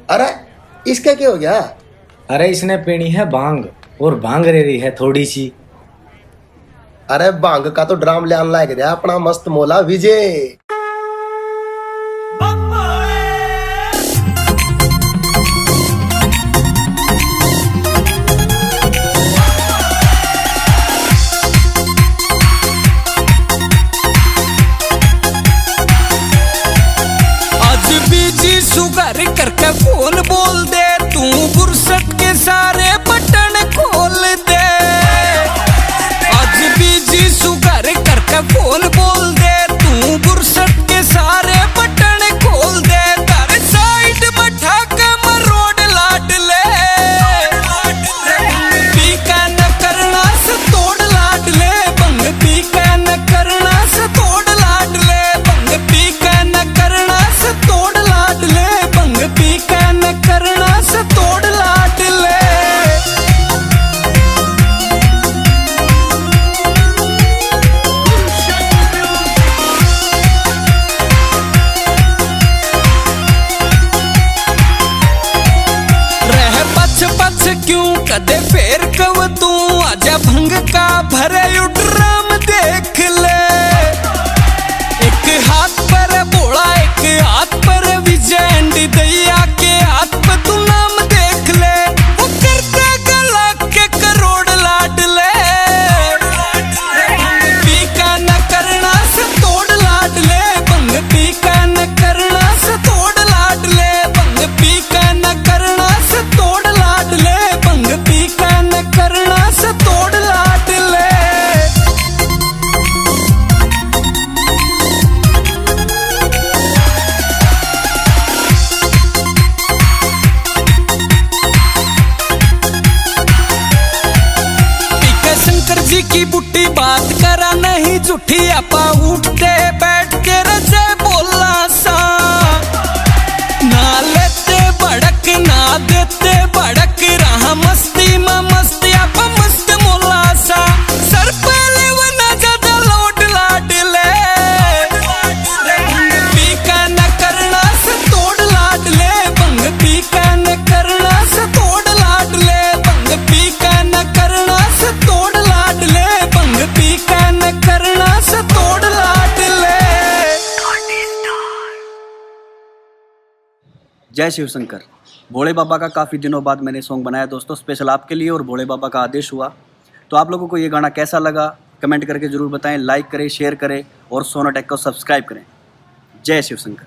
अरे इसका क्या हो गया? अरे इसने पीनी है भांग और भांग रे रही है थोड़ी सी। अरे भांग का तो ड्राम ले आने लग रहा अपना मस्त मोला विजय। आज बीजी सुगर करके फोन बोल दे, तू फुर्सत के सारे बटन खोल दे। आज बीजी सुगर करके फोन बोल दे, तू फुर्सत के सारे बटन खोल दे। तारे साइड बैठा के मरोड़ लाड ले, पी का न करना से तोड़ लाड ले। बंग पी का न करना से तोड़ लाड ले, बंग पी का न करना से तोड़ लाड ले, बंग पी का न करना से तोड़ लाड ले। रह पछ पछ क्यों कदे फेर कव तू, आजा भंग का भरे ड्राम देख ले। एक हाथ पर बोला एक हाथ पर विजय, दैया के हाथ पे तू नाम देख ले। वो करते गला के करोड़ लाड ले, पी का न करना से तोड़ लाड ले। बंग पी का न करना से तोड़ लाड ले, बंग पी का न करना से तोड़ लाड ले, बंग पी का न करना से तोड़ लाड ले। पीके शंकर जी की बुट्टी बात करा नहीं झूठी, आपा उठते बैठ के रजे बोला सा। ना लेते भड़क ना देते भड़क, रहा मस्ती में मस्ती आपा मस्त मोला सा। सर पहले वना ज्यादा लोड लाड ले, पी का न करना से तोड़ लाड ले। बंग पी का न करना से तोड़ लाड ले, बंग पी का न करना से तोड़ लाड ले, बंग पी का न करना से तोड़ लाड ले। जय शिव शंकर। भोले बाबा का काफ़ी दिनों बाद मैंने सॉन्ग बनाया दोस्तों, स्पेशल आपके लिए, और भोले बाबा का आदेश हुआ। तो आप लोगों को ये गाना कैसा लगा कमेंट करके ज़रूर बताएं, लाइक करें, शेयर करें और सोनाटेक को सब्सक्राइब करें। जय शिव शंकर।